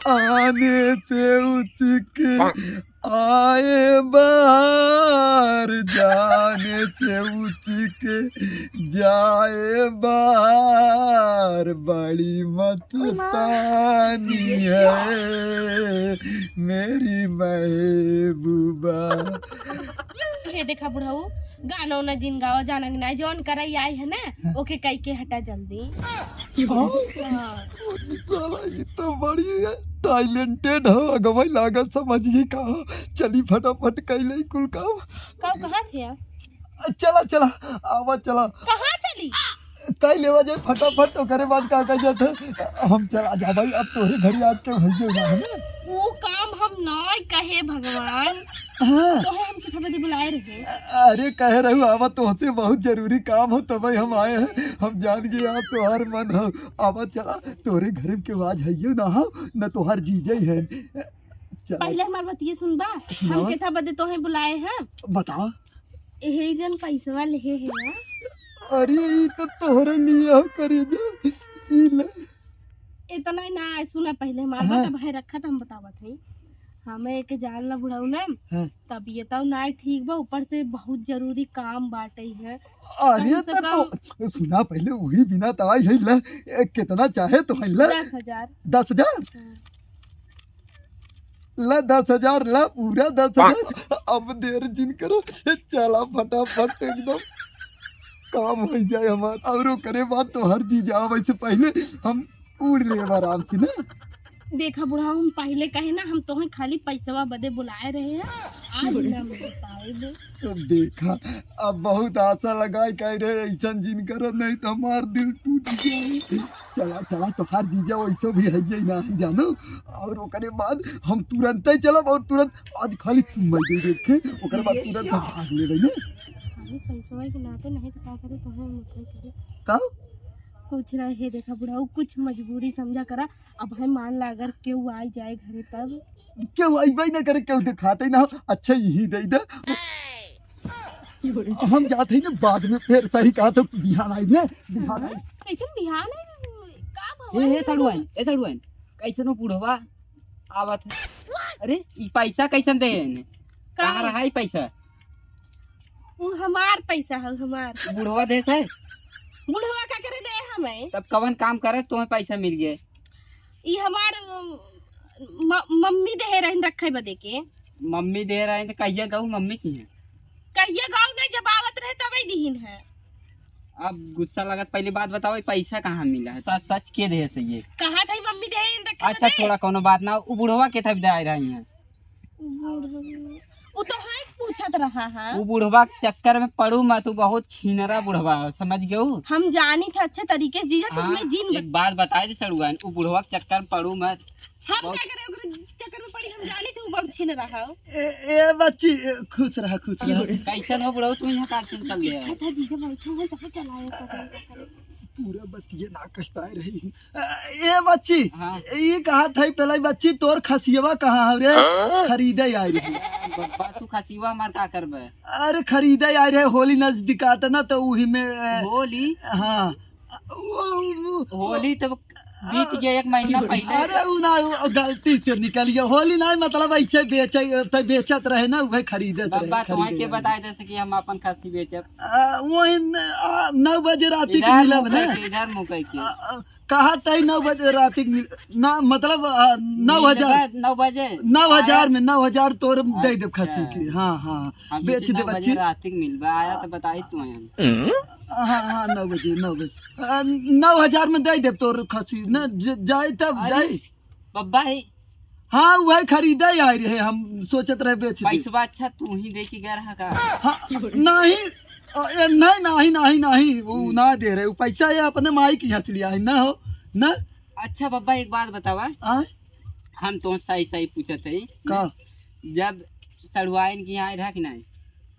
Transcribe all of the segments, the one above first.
आने से उसके आए बाहर, जाने से उसके जाए बाहर। बड़ी मस्तानी है मेरी महबूबा। हे देखा बुढ़ऊ गाना उना जिन गावा जाना नहीं जौन करई आई है ना ओके कई के हटा जल्दी। साला ये तो बड़ी टैलेंटेड हो अगवई लागत समझिए का। चली फटाफट कैले कुल काम। कहाँ थे आप? चला चला आवा चला। कहाँ चली? कई लेवा जाए फटाफट। तो करे बाद का कह जाते हम चला जा भाई। अब तोरे घर आज के भइयो ना है वो काम हम ना कहे भगवान। हाँ। तो है हम कितना बजे बुलाए रहे? अरे कह रहे हो आवा तुमसे बहुत जरूरी काम हो तो भाई हम आए हैं। हम जान गए आप तोहार मन हो। आवा चला तोरे घर के आवाज है ना हो न तोहार जीजे है। पहले हमार बात ये सुनबा हम कितना बजे तो है बुलाए हैं बताओ। यही जन पैसा ले है। अरे ये तो तोहरे लिए हो करी जा इतना ही ना सुना पहले हमारे बात भाई रखा था हम बतावत है हमें एक जान ला बुढ़ाऊ ना तबीयत ना ठीक बा ऊपर से बहुत जरूरी काम बाटे है। अरे तो सुना पहले वही बिना तवाई है ला कितना चाहे तो है ला 10,000 10,000 ला 10,000 ला पूरा 10,000। अब देर जिन करो चला फटाफट एकदम काम हो जाए हमारा। और करे बात तो हर चीज जाओ वैसे पहले हम उड़ ले आराम से ना। देखा बुढ़ा हम पहले कहे ना हम तो खाली पैसा बदे बुलाए रहे हैं आज ना मिल। तो देखा अब बहुत आशा लगाए कह रहे ऐसा जिन करो नहीं तो हमार दिल टूट जाए। चला चला तो हर जीजा वैसे भी है ना जानो। और ओकरे बाद हम तुरंत ही चलब और तुरंत आज खाली मैं देखे ओकरे बाद तुरंत हम भाग ले रही है। पैसा के नाते नहीं तो क्या करे तो है मुठे करे का कुछ ना है। देखा बुढ़ाऊ कुछ मजबूरी समझा करा। अब है मान ला अगर क्यों आ जाए घरे तब क्यों आई भाई ना करे क्यों दिखाते ना। अच्छा यही दे दे हम जाते ही ना बाद में फिर सही कहा तो बिहान आई ना बिहान आई कैसे बिहान है का भवन ए तड़ुआन कैसे नो बुढ़वा आवत है। अरे ई पैसा कैसन दे ने कहां रहा ई पैसा? वो हमार पैसा है हमार। बुढ़वा देत है बुढ़वा का करे दे हमें तब कवन काम करे तुम्हें पैसा मिल गए? ये हमार मम्मी दे रहे रखे बदे के। मम्मी दे रहे हैं तो कहिया गाँव मम्मी की है कहिए गाँव नहीं जब आवत रहे तब दीन है। अब गुस्सा लगत पहले बात बताओ पैसा कहाँ मिला है? सच सच के दे से ये कहा था मम्मी दे रखे। अच्छा थोड़ा कोनो बात ना वो बुढ़वा के था दे रही है। वो तो है पूछत रहा है। वो बुढ़वा के चक्कर में पड़ू मत। तू बहुत छीनरा बुढ़वा समझ गयो। हम जानी थे अच्छे तरीके से जीजा तुम हमें जीन एक बात बताए दे सड़ुआन वो बुढ़वा के चक्कर में पड़ू मत। हम क्या करे ओकरे चक्कर में पड़ी हम जानी थे वो बहुत छीन रहा हो। ए बच्ची खुश रहा कैसन हो बुढ़वा तू यहाँ का चल गया है? था जीजा बैठा है तब चलाया पूरा बतिये ना कह पाए रही। ए बच्ची हाँ। ये कहा था पहले बच्ची तोर खसियवा कहाँ है रे? खरीदे आई रही बब्बा तू खसीवा मार का करबे? अरे खरीदे आई रहे होली नजदीक आता ना तो वही में होली। हाँ होली तो बीत गया एक महीना पहले। अरे वो ना गलती से निकल गया। होली ना मतलब ऐसे बेचत रहे ना वही खरीदत बाबा रहे। तुम्हें के बताए जैसे कि हम अपन खसी बेचब वही 9 बजे रात के मिलब ना। इधर मुकई के कहा था 9 बजे रात ना मतलब 9,000 9,000 में 9,000 तोर दे दे खसी की। हाँ हाँ बेच दे बच्ची। रात मिलबा आया तो बताई तू। हाँ हाँ 9 बजे 9,000 में दे दे तोर खसी न जाए तब जाए बब्बा है। हाँ वही खरीदा ही आई रहे हम सोचत रहे बेच दे। पैसा अच्छा तू ही दे के गया रहा का? हाँ, नहीं वो ना दे रहे। वो पैसा ये अपने माई की हंस लिया है ना हो ना। अच्छा बब्बा एक बात बतावा हम तो सही सही पूछते है का जब सड़ुआइन की यहाँ रहा कि नहीं?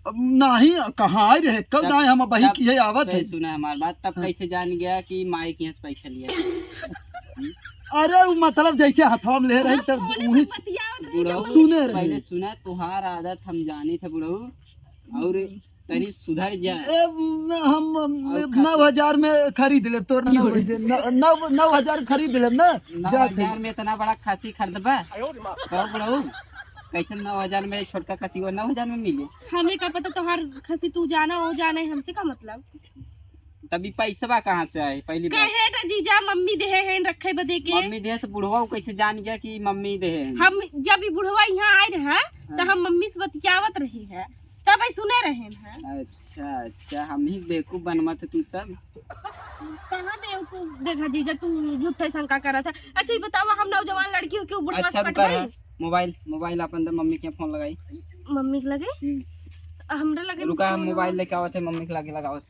नहीं कहाँ आए रहे कब ना हम वही की है आवत है। सुना हमारी बात तब कैसे जान गया कि माई के यहाँ से पैसा लिया? अरे वो मतलब जैसे हथवा में ले रहे तब वही सुने रहे। पहले सुना तुहार आदत हम जाने थे बुढ़ऊ और तरी सुधर जा। हम 9,000 में खरीद ले तोर 9,000 खरीद ले ना। 9,000 में इतना बड़ा खसी खरीदबा कहो बुढ़ऊ? कैसे 9,000 में छोटका खसी वो 9,000 में मिले? हमें क्या पता तोहार खसी तू जाना हो जाना है, हमसे का मतलब। तभी पैसा कहाँ से आए? पहली बात कहे ना जीजा मम्मी देहे हैं रखे बदे के। मम्मी दे तो बुढ़वा कैसे जान गया कि मम्मी दे है? हम जब बुढ़वा यहाँ आए रहे तो हम मम्मी से बतियावत रही है तब ही सुने रहे हैं। अच्छा अच्छा, हम ही बेवकूफ बनवा थे तू सब। कहाँ बेवकूफ देखा जीजा, तू झूठे शंका कर रहा था। अच्छा ये बताओ हम नौजवान लड़की हो क्यों बुढ़वा अच्छा से तू कर पटवाई? मोबाइल अपन मम्मी के फोन लगाई। मम्मी के लगे हमरा लगे रुका, हम मोबाइल लेके आवत है, मम्मी के लगे लगावत।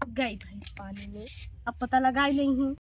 गई भाई पानी में, अब पता लगा ही नहीं हूँ।